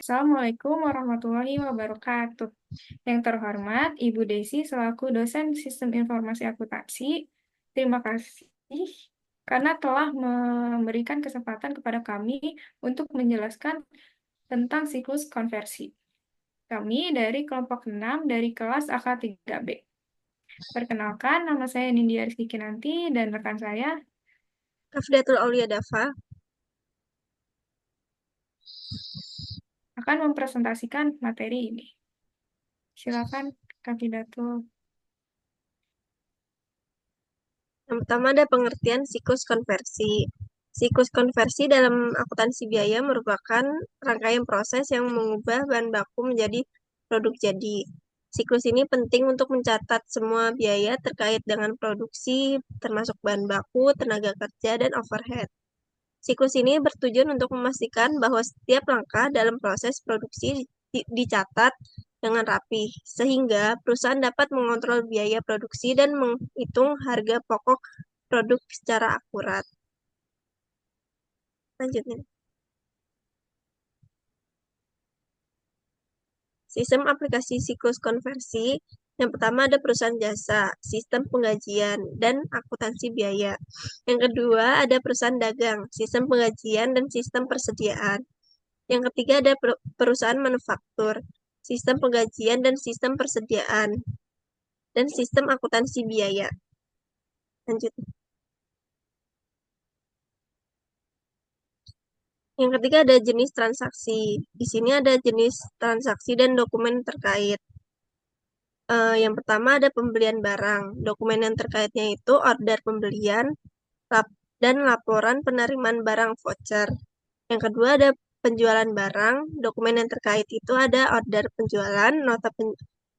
Assalamualaikum warahmatullahi wabarakatuh. Yang terhormat, Ibu Desi selaku dosen Sistem Informasi Akuntansi, terima kasih karena telah memberikan kesempatan kepada kami untuk menjelaskan tentang siklus konversi. Kami dari kelompok 6 dari kelas AK3B. Perkenalkan, nama saya Nindya Rizky Kinanti dan rekan saya Rafdatul Aulia Dafa. akan mempresentasikan materi ini. Silakan, Kak Pidatul. Yang pertama ada pengertian siklus konversi. Siklus konversi dalam akuntansi biaya merupakan rangkaian proses yang mengubah bahan baku menjadi produk jadi. Siklus ini penting untuk mencatat semua biaya terkait dengan produksi, termasuk bahan baku, tenaga kerja, dan overhead. Siklus ini bertujuan untuk memastikan bahwa setiap langkah dalam proses produksi dicatat dengan rapi, sehingga perusahaan dapat mengontrol biaya produksi dan menghitung harga pokok produk secara akurat. Lanjutnya. Sistem aplikasi siklus konversi. Yang pertama ada perusahaan jasa, sistem penggajian, dan akuntansi biaya. Yang kedua ada perusahaan dagang, sistem penggajian, dan sistem persediaan. Yang ketiga ada perusahaan manufaktur, sistem penggajian dan sistem persediaan, dan sistem akuntansi biaya. Lanjut. Yang ketiga ada jenis transaksi. Di sini ada jenis transaksi dan dokumen terkait. Yang pertama ada pembelian barang. Dokumen yang terkaitnya itu order pembelian dan laporan penerimaan barang voucher. Yang kedua ada penjualan barang. Dokumen yang terkait itu ada order penjualan,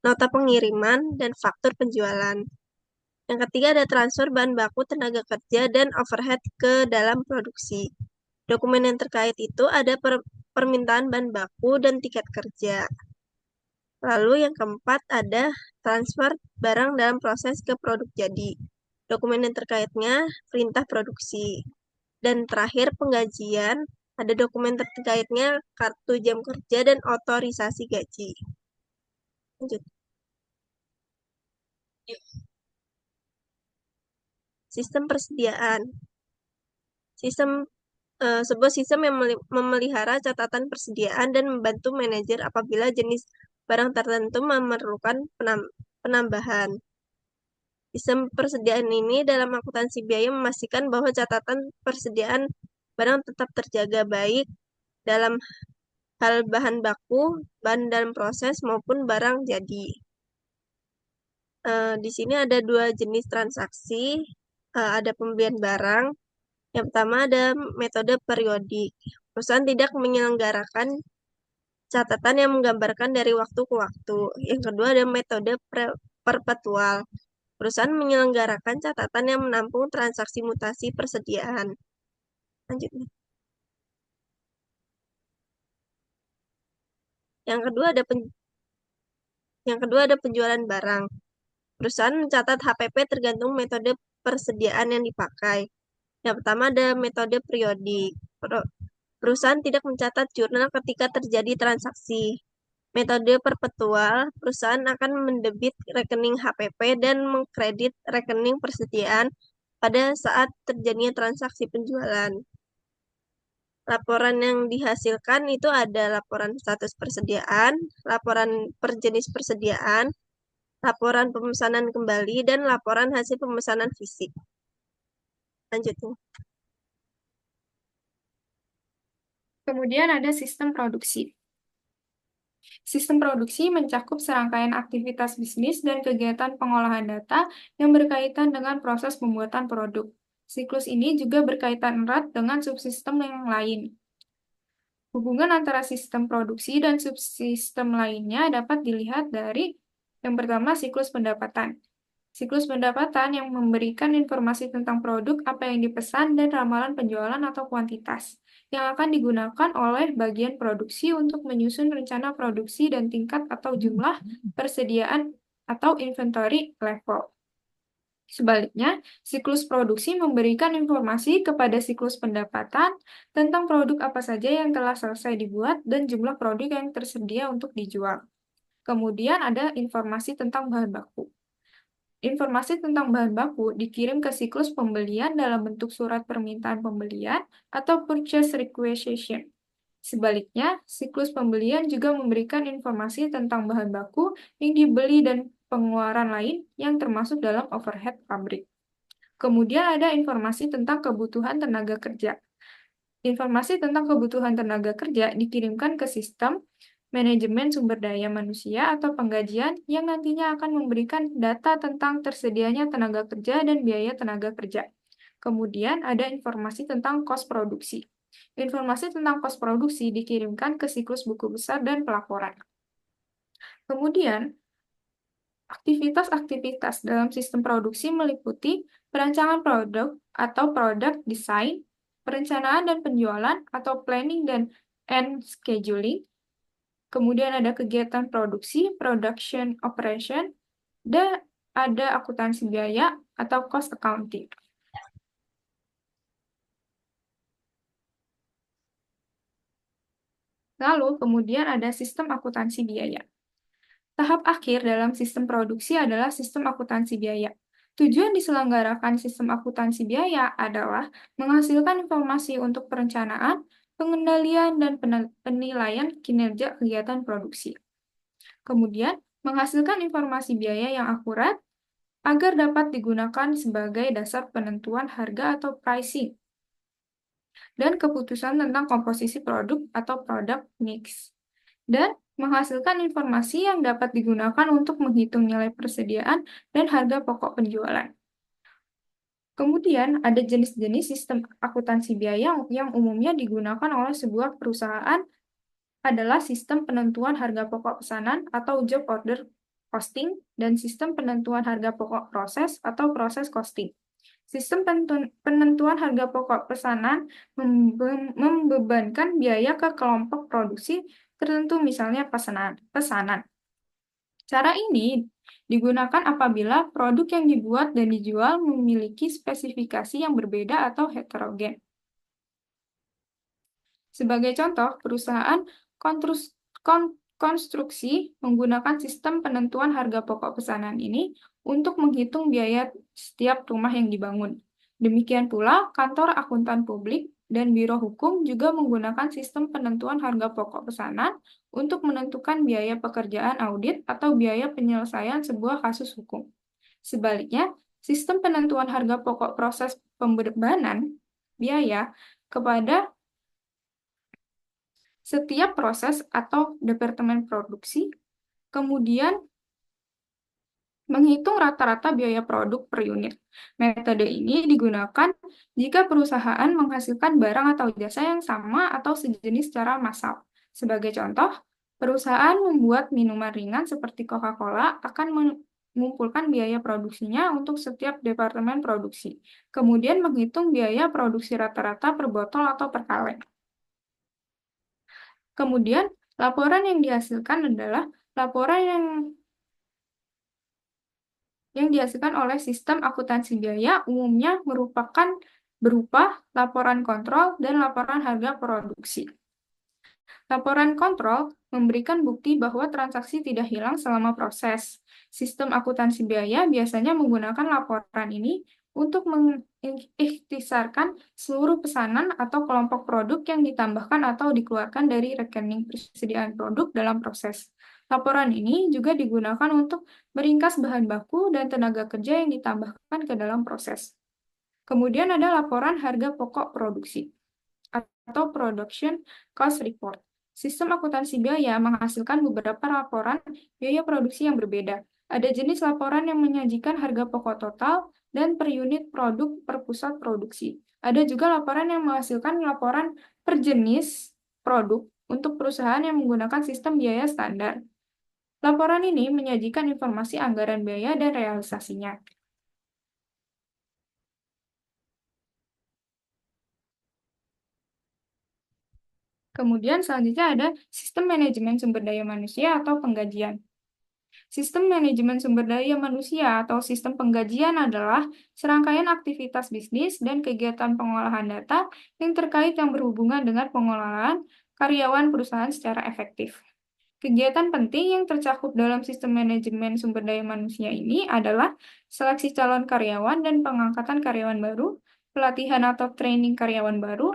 nota pengiriman, dan faktur penjualan. Yang ketiga ada transfer bahan baku, tenaga kerja, dan overhead ke dalam produksi. Dokumen yang terkait itu ada permintaan bahan baku dan tiket kerja. Lalu yang keempat ada transfer barang dalam proses ke produk jadi. Dokumen yang terkaitnya perintah produksi. Dan terakhir penggajian, ada dokumen terkaitnya kartu jam kerja dan otorisasi gaji. Lanjut. Sistem persediaan. Sebuah sistem yang memelihara catatan persediaan dan membantu manajer apabila jenis barang tertentu memerlukan penambahan. Sistem persediaan ini dalam akuntansi biaya memastikan bahwa catatan persediaan barang tetap terjaga baik dalam hal bahan baku, bahan dalam proses, maupun barang jadi. Di sini ada dua jenis transaksi, ada pembelian barang. Yang pertama ada metode periodik. Perusahaan tidak menyelenggarakan catatan yang menggambarkan dari waktu ke waktu. Yang kedua ada metode perpetual. Perusahaan menyelenggarakan catatan yang menampung transaksi mutasi persediaan. Lanjutnya. Yang kedua ada penjualan barang. Perusahaan mencatat HPP tergantung metode persediaan yang dipakai. Yang pertama ada metode periodik. Perusahaan tidak mencatat jurnal ketika terjadi transaksi. Metode perpetual, perusahaan akan mendebit rekening HPP dan mengkredit rekening persediaan pada saat terjadinya transaksi penjualan. Laporan yang dihasilkan itu ada laporan status persediaan, laporan per jenis persediaan, laporan pemesanan kembali, dan laporan hasil pemesanan fisik. Lanjutnya. Kemudian ada sistem produksi. Sistem produksi mencakup serangkaian aktivitas bisnis dan kegiatan pengolahan data yang berkaitan dengan proses pembuatan produk. Siklus ini juga berkaitan erat dengan subsistem yang lain. Hubungan antara sistem produksi dan subsistem lainnya dapat dilihat dari yang pertama siklus pendapatan. Siklus pendapatan yang memberikan informasi tentang produk, apa yang dipesan, dan ramalan penjualan atau kuantitas yang akan digunakan oleh bagian produksi untuk menyusun rencana produksi dan tingkat atau jumlah persediaan atau inventory level. Sebaliknya, siklus produksi memberikan informasi kepada siklus pendapatan tentang produk apa saja yang telah selesai dibuat dan jumlah produk yang tersedia untuk dijual. Kemudian ada informasi tentang bahan baku. Informasi tentang bahan baku dikirim ke siklus pembelian dalam bentuk surat permintaan pembelian atau purchase requisition. Sebaliknya, siklus pembelian juga memberikan informasi tentang bahan baku yang dibeli dan pengeluaran lain yang termasuk dalam overhead pabrik. Kemudian ada informasi tentang kebutuhan tenaga kerja. Informasi tentang kebutuhan tenaga kerja dikirimkan ke sistem manajemen sumber daya manusia atau penggajian yang nantinya akan memberikan data tentang tersedianya tenaga kerja dan biaya tenaga kerja. Kemudian ada informasi tentang kos produksi. Informasi tentang kos produksi dikirimkan ke siklus buku besar dan pelaporan. Kemudian, aktivitas-aktivitas dalam sistem produksi meliputi perancangan produk atau product design, perencanaan dan penjualan atau planning dan scheduling. Kemudian ada kegiatan produksi, production operation, dan ada akuntansi biaya atau cost accounting. Lalu kemudian ada sistem akuntansi biaya. Tahap akhir dalam sistem produksi adalah sistem akuntansi biaya. Tujuan diselenggarakan sistem akuntansi biaya adalah menghasilkan informasi untuk perencanaan, pengendalian, dan penilaian kinerja kegiatan produksi. Kemudian, menghasilkan informasi biaya yang akurat agar dapat digunakan sebagai dasar penentuan harga atau pricing dan keputusan tentang komposisi produk atau product mix, dan menghasilkan informasi yang dapat digunakan untuk menghitung nilai persediaan dan harga pokok penjualan. Kemudian, ada jenis-jenis sistem akuntansi biaya yang umumnya digunakan oleh sebuah perusahaan adalah sistem penentuan harga pokok pesanan atau job order costing dan sistem penentuan harga pokok proses atau proses costing. Sistem penentuan harga pokok pesanan membebankan biaya ke kelompok produksi tertentu, misalnya pesanan. Cara ini digunakan apabila produk yang dibuat dan dijual memiliki spesifikasi yang berbeda atau heterogen. Sebagai contoh, perusahaan konstruksi menggunakan sistem penentuan harga pokok pesanan ini untuk menghitung biaya setiap rumah yang dibangun. Demikian pula, kantor akuntan publik dan biro hukum juga menggunakan sistem penentuan harga pokok pesanan untuk menentukan biaya pekerjaan audit atau biaya penyelesaian sebuah kasus hukum. Sebaliknya, sistem penentuan harga pokok proses pembebanan biaya kepada setiap proses atau departemen produksi, kemudian menghitung rata-rata biaya produk per unit. Metode ini digunakan jika perusahaan menghasilkan barang atau jasa yang sama atau sejenis secara massal. Sebagai contoh, perusahaan membuat minuman ringan seperti Coca-Cola akan mengumpulkan biaya produksinya untuk setiap departemen produksi, kemudian menghitung biaya produksi rata-rata per botol atau per kaleng. Kemudian, laporan yang dihasilkan adalah laporan yang dihasilkan oleh sistem akuntansi biaya umumnya berupa laporan kontrol dan laporan harga produksi. Laporan kontrol memberikan bukti bahwa transaksi tidak hilang selama proses. Sistem akuntansi biaya biasanya menggunakan laporan ini untuk mengikhtisarkan seluruh pesanan atau kelompok produk yang ditambahkan atau dikeluarkan dari rekening persediaan produk dalam proses. Laporan ini juga digunakan untuk meringkas bahan baku dan tenaga kerja yang ditambahkan ke dalam proses. Kemudian ada laporan harga pokok produksi atau Production Cost Report. Sistem akuntansi biaya menghasilkan beberapa laporan biaya produksi yang berbeda. Ada jenis laporan yang menyajikan harga pokok total dan per unit produk per pusat produksi. Ada juga laporan yang menghasilkan laporan per jenis produk untuk perusahaan yang menggunakan sistem biaya standar. Laporan ini menyajikan informasi anggaran biaya dan realisasinya. Kemudian selanjutnya ada sistem manajemen sumber daya manusia atau penggajian. Sistem manajemen sumber daya manusia atau sistem penggajian adalah serangkaian aktivitas bisnis dan kegiatan pengolahan data yang terkait yang berhubungan dengan pengolahan karyawan perusahaan secara efektif. Kegiatan penting yang tercakup dalam sistem manajemen sumber daya manusia ini adalah seleksi calon karyawan dan pengangkatan karyawan baru, pelatihan atau training karyawan baru,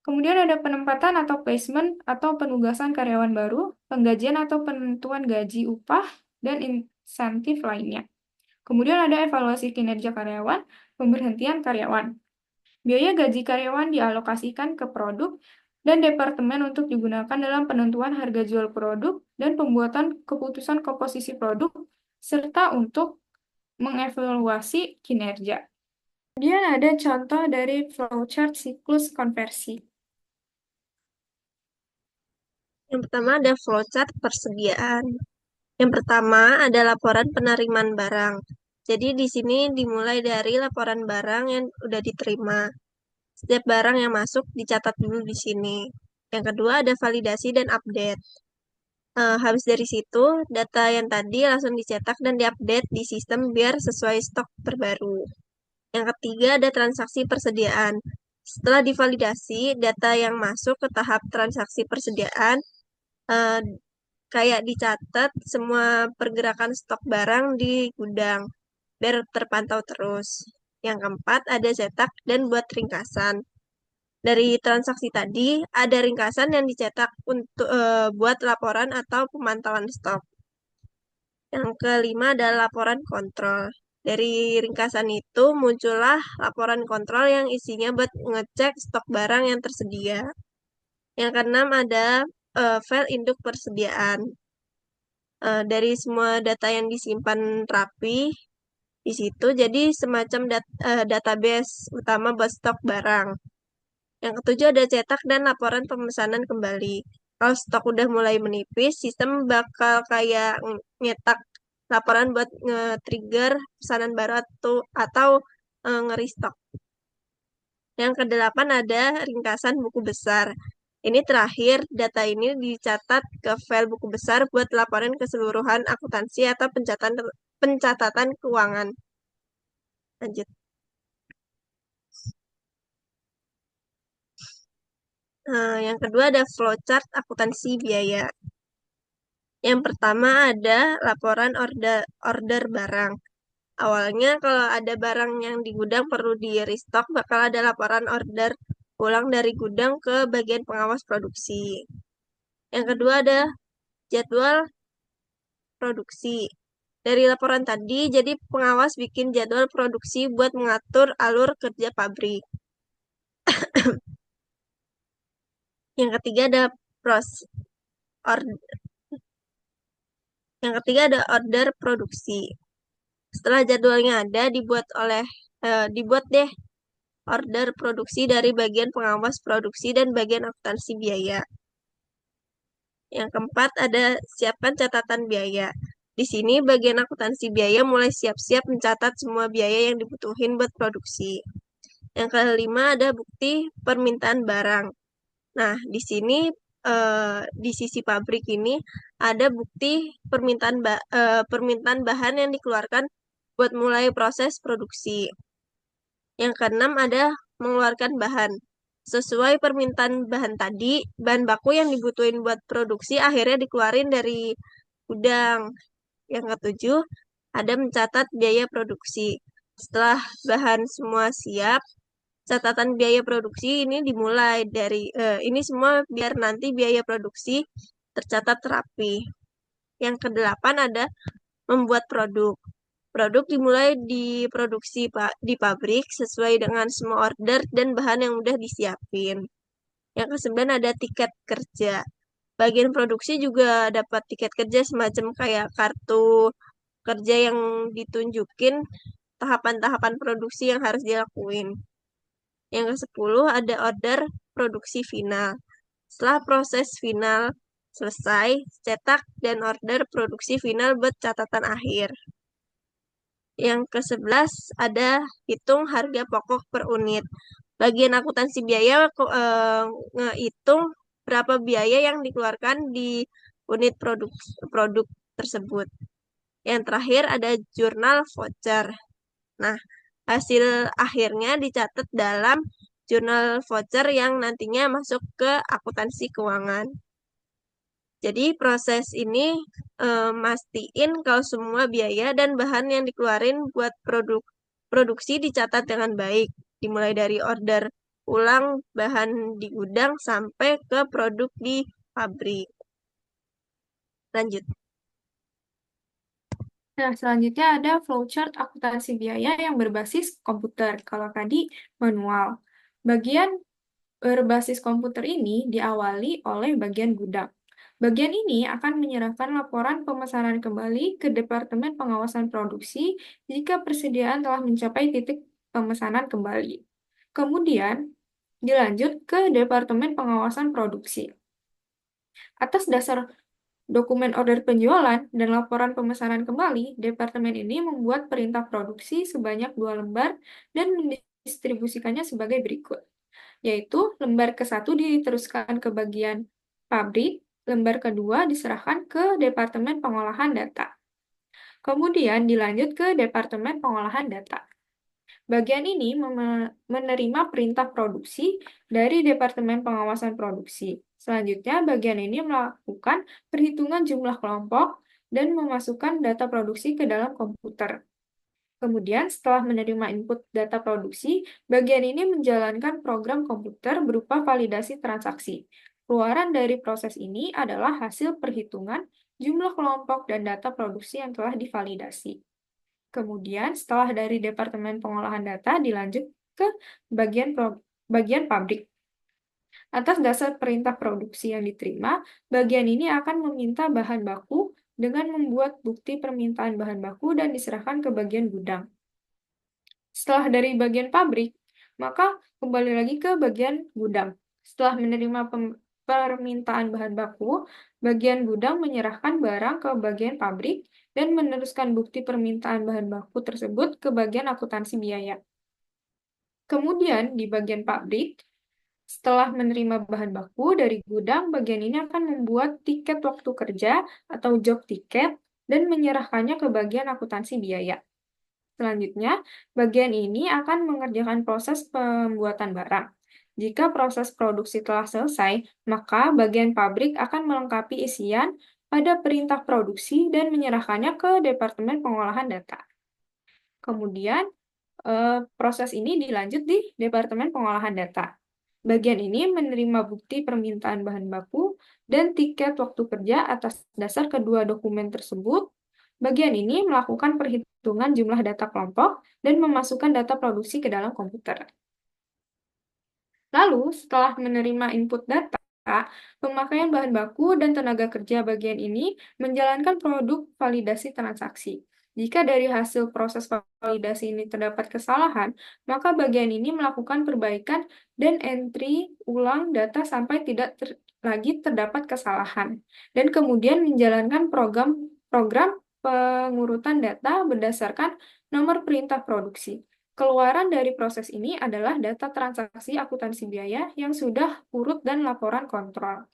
kemudian ada penempatan atau placement atau penugasan karyawan baru, penggajian atau penentuan gaji upah, dan insentif lainnya. Kemudian ada evaluasi kinerja karyawan, pemberhentian karyawan. Biaya gaji karyawan dialokasikan ke produk dan departemen untuk digunakan dalam penentuan harga jual produk dan pembuatan keputusan komposisi produk, serta untuk mengevaluasi kinerja. Kemudian ada contoh dari flowchart siklus konversi. Yang pertama ada flowchart persediaan. Yang pertama ada laporan penerimaan barang. Jadi di sini dimulai dari laporan barang yang udah diterima. Setiap barang yang masuk dicatat dulu di sini. Yang kedua ada validasi dan update. Habis dari situ, data yang tadi langsung dicetak dan diupdate di sistem biar sesuai stok terbaru. Yang ketiga ada transaksi persediaan. Setelah divalidasi, data yang masuk ke tahap transaksi persediaan eh, kayak dicatat semua pergerakan stok barang di gudang biar terpantau terus. Yang keempat ada cetak dan buat ringkasan. Dari transaksi tadi ada ringkasan yang dicetak untuk buat laporan atau pemantauan stok. Yang kelima adalah laporan kontrol. Dari ringkasan itu muncullah laporan kontrol yang isinya buat ngecek stok barang yang tersedia. Yang keenam ada file induk persediaan. Dari semua data yang disimpan rapi di situ, jadi semacam database utama buat stok barang. Yang ketujuh ada cetak dan laporan pemesanan kembali. Kalau stok udah mulai menipis, sistem bakal kayak nyetak laporan buat nge-trigger pesanan baru atau nge-restock. Yang kedelapan ada ringkasan buku besar. Ini terakhir, data ini dicatat ke file buku besar buat laporan keseluruhan akuntansi atau pencatatan keuangan. Lanjut. Yang kedua ada flowchart akuntansi biaya. Yang pertama ada laporan order barang. Awalnya kalau ada barang yang di gudang perlu di restock, bakal ada laporan order ulang dari gudang ke bagian pengawas produksi. Yang kedua ada jadwal produksi. Dari laporan tadi, jadi pengawas bikin jadwal produksi buat mengatur alur kerja pabrik. Yang ketiga ada order produksi. Setelah jadwalnya ada, dibuat deh order produksi dari bagian pengawas produksi dan bagian akuntansi biaya. Yang keempat ada siapkan catatan biaya. Di sini bagian akuntansi biaya mulai siap-siap mencatat semua biaya yang dibutuhin buat produksi. Yang kelima ada bukti permintaan barang. Nah, di sini di sisi pabrik ini ada bukti permintaan bahan yang dikeluarkan buat mulai proses produksi. Yang keenam ada mengeluarkan bahan. Sesuai permintaan bahan tadi, bahan baku yang dibutuhin buat produksi akhirnya dikeluarin dari gudang. Yang ketujuh, ada mencatat biaya produksi. Setelah bahan semua siap, catatan biaya produksi ini dimulai dari ini semua biar nanti biaya produksi tercatat rapi. Yang kedelapan ada membuat produk. Produk dimulai diproduksi di pabrik sesuai dengan semua order dan bahan yang udah disiapin. Yang kesembilan ada tiket kerja. Bagian produksi juga dapat tiket kerja semacam kayak kartu kerja yang ditunjukin tahapan-tahapan produksi yang harus dilakuin. Yang ke-10 ada order produksi final. Setelah proses final selesai, cetak dan order produksi final buat catatan akhir. Yang ke-11 ada hitung harga pokok per unit. Bagian akuntansi biaya ngehitung berapa biaya yang dikeluarkan di unit produk. tersebut. Yang terakhir ada jurnal voucher. Nah, hasil akhirnya dicatat dalam jurnal voucher yang nantinya masuk ke akuntansi keuangan. Jadi proses ini mastiin kalau semua biaya dan bahan yang dikeluarin buat produksi dicatat dengan baik, dimulai dari order ulang bahan di gudang sampai ke produk di pabrik. Lanjut. Nah, selanjutnya ada flowchart akuntansi biaya yang berbasis komputer. Kalau tadi manual. Bagian berbasis komputer ini diawali oleh bagian gudang. Bagian ini akan menyerahkan laporan pemesanan kembali ke Departemen Pengawasan Produksi jika persediaan telah mencapai titik pemesanan kembali. Kemudian, dilanjut ke Departemen Pengawasan Produksi. Atas dasar dokumen order penjualan dan laporan pemesanan kembali, Departemen ini membuat perintah produksi sebanyak 2 lembar dan mendistribusikannya sebagai berikut, yaitu lembar ke-1 diteruskan ke bagian pabrik, lembar kedua diserahkan ke Departemen Pengolahan Data. Kemudian dilanjut ke Departemen Pengolahan Data. Bagian ini menerima perintah produksi dari Departemen Pengawasan Produksi. Selanjutnya, bagian ini melakukan perhitungan jumlah kelompok dan memasukkan data produksi ke dalam komputer. Kemudian, setelah menerima input data produksi, bagian ini menjalankan program komputer berupa validasi transaksi. Keluaran dari proses ini adalah hasil perhitungan jumlah kelompok dan data produksi yang telah divalidasi. Kemudian, setelah dari Departemen Pengolahan Data, dilanjut ke bagian pabrik. Atas dasar perintah produksi yang diterima, bagian ini akan meminta bahan baku dengan membuat bukti permintaan bahan baku dan diserahkan ke bagian gudang. Setelah dari bagian pabrik, maka kembali lagi ke bagian gudang. Setelah menerima permintaan bahan baku, bagian gudang menyerahkan barang ke bagian pabrik dan meneruskan bukti permintaan bahan baku tersebut ke bagian akuntansi biaya. Kemudian di bagian pabrik, setelah menerima bahan baku dari gudang, bagian ini akan membuat tiket waktu kerja atau job ticket dan menyerahkannya ke bagian akuntansi biaya. Selanjutnya, bagian ini akan mengerjakan proses pembuatan barang. Jika proses produksi telah selesai, maka bagian pabrik akan melengkapi isian pada perintah produksi dan menyerahkannya ke Departemen Pengolahan Data. Kemudian, proses ini dilanjut di Departemen Pengolahan Data. Bagian ini menerima bukti permintaan bahan baku dan tiket waktu kerja atas dasar kedua dokumen tersebut. Bagian ini melakukan perhitungan jumlah data kelompok dan memasukkan data produksi ke dalam komputer. Lalu, setelah menerima input data, pemakaian bahan baku dan tenaga kerja bagian ini menjalankan produk validasi transaksi. Jika dari hasil proses validasi ini terdapat kesalahan, maka bagian ini melakukan perbaikan dan entry ulang data sampai tidak lagi terdapat kesalahan. Dan kemudian menjalankan program pengurutan data berdasarkan nomor perintah produksi. Keluaran dari proses ini adalah data transaksi akuntansi biaya yang sudah urut dan laporan kontrol.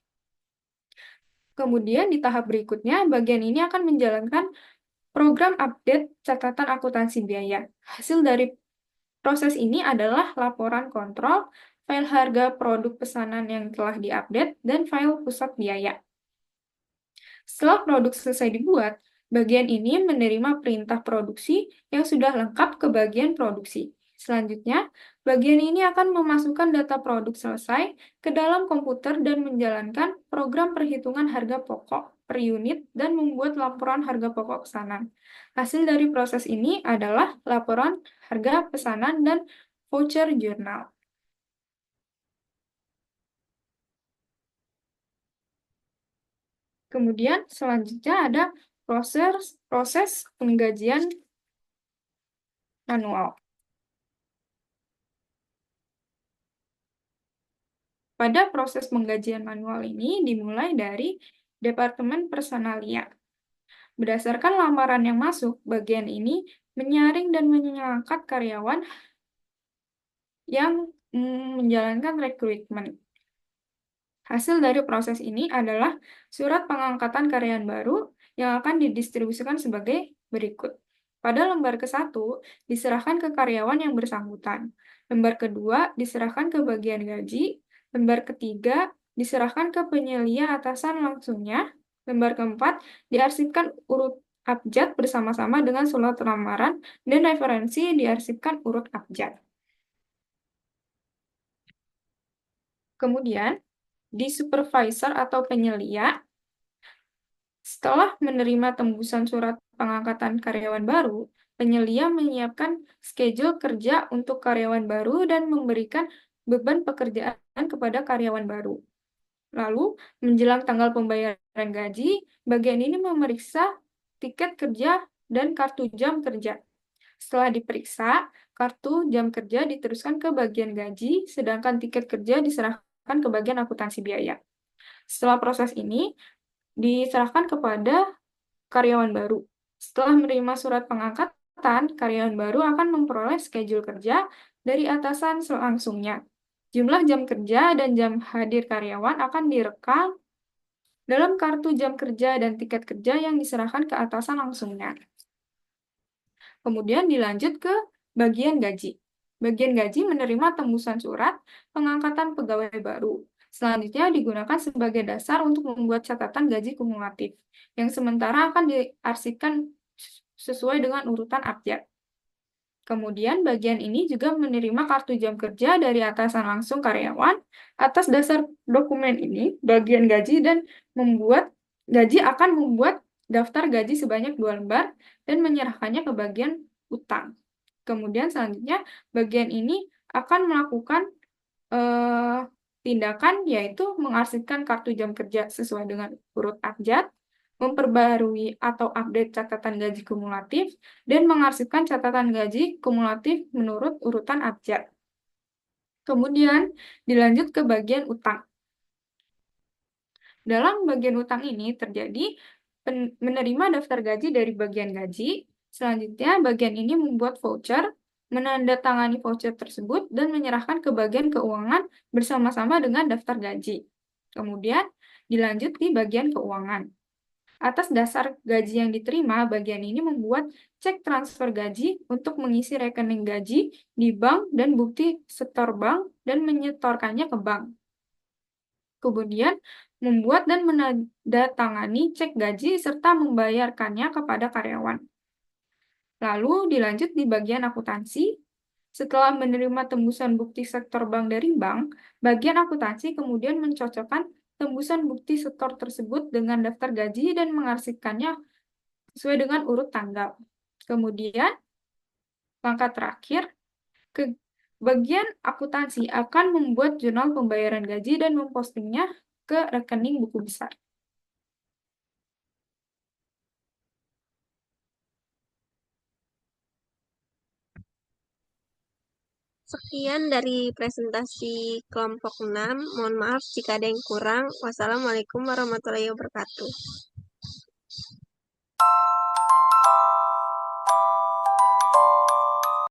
Kemudian di tahap berikutnya, bagian ini akan menjalankan program update catatan akuntansi biaya. Hasil dari proses ini adalah laporan kontrol, file harga produk pesanan yang telah diupdate, dan file pusat biaya. Setelah produk selesai dibuat, bagian ini menerima perintah produksi yang sudah lengkap ke bagian produksi. Selanjutnya, bagian ini akan memasukkan data produk selesai ke dalam komputer dan menjalankan program perhitungan harga pokok per unit dan membuat laporan harga pokok pesanan. Hasil dari proses ini adalah laporan harga pesanan dan voucher jurnal. Kemudian selanjutnya ada proses penggajian manual. Pada proses penggajian manual ini dimulai dari Departemen Personalia. Berdasarkan lamaran yang masuk, bagian ini menyaring dan mengangkat karyawan yang menjalankan rekrutmen. Hasil dari proses ini adalah surat pengangkatan karyawan baru yang akan didistribusikan sebagai berikut. Pada lembar ke-1 diserahkan ke karyawan yang bersangkutan. Lembar kedua diserahkan ke bagian gaji. Lembar ketiga diserahkan ke penyelia atasan langsungnya. Lembar keempat diarsipkan urut abjad bersama-sama dengan surat lamaran dan referensi diarsipkan urut abjad. Kemudian, di supervisor atau penyelia, setelah menerima tembusan surat pengangkatan karyawan baru, penyelia menyiapkan schedule kerja untuk karyawan baru dan memberikan beban pekerjaan kepada karyawan baru. Lalu, menjelang tanggal pembayaran gaji, bagian ini memeriksa tiket kerja dan kartu jam kerja. Setelah diperiksa, kartu jam kerja diteruskan ke bagian gaji, sedangkan tiket kerja diserahkan ke bagian akuntansi biaya. Setelah proses ini, diserahkan kepada karyawan baru. Setelah menerima surat pengangkatan, karyawan baru akan memperoleh schedule kerja dari atasan selangsungnya. Jumlah jam kerja dan jam hadir karyawan akan direkam dalam kartu jam kerja dan tiket kerja yang diserahkan ke atasan langsungnya. Kemudian dilanjut ke bagian gaji. Bagian gaji menerima tembusan surat pengangkatan pegawai baru. Selanjutnya digunakan sebagai dasar untuk membuat catatan gaji kumulatif, yang sementara akan diarsipkan sesuai dengan urutan abjad. Kemudian bagian ini juga menerima kartu jam kerja dari atasan langsung karyawan. Atas dasar dokumen ini, bagian gaji dan gaji akan membuat daftar gaji sebanyak 2 lembar dan menyerahkannya ke bagian utang. Kemudian selanjutnya bagian ini akan melakukan tindakan yaitu mengarsipkan kartu jam kerja sesuai dengan urut abjad, memperbarui atau update catatan gaji kumulatif, dan mengarsipkan catatan gaji kumulatif menurut urutan abjad. Kemudian dilanjut ke bagian utang. Dalam bagian utang ini terjadi menerima daftar gaji dari bagian gaji. Selanjutnya, bagian ini membuat voucher, menandatangani voucher tersebut, dan menyerahkan ke bagian keuangan bersama-sama dengan daftar gaji. Kemudian, dilanjut di bagian keuangan. Atas dasar gaji yang diterima, bagian ini membuat cek transfer gaji untuk mengisi rekening gaji di bank dan bukti setor bank dan menyetorkannya ke bank. Kemudian, membuat dan menandatangani cek gaji serta membayarkannya kepada karyawan. Lalu dilanjut di bagian akuntansi. Setelah menerima tembusan bukti setor bank dari bank, bagian akuntansi kemudian mencocokkan tembusan bukti setor tersebut dengan daftar gaji dan mengarsipkannya sesuai dengan urut tanggal. Kemudian, langkah terakhir, ke bagian akuntansi akan membuat jurnal pembayaran gaji dan mempostingnya ke rekening buku besar. Sekian dari presentasi kelompok 6. Mohon maaf jika ada yang kurang. Wassalamualaikum warahmatullahi wabarakatuh.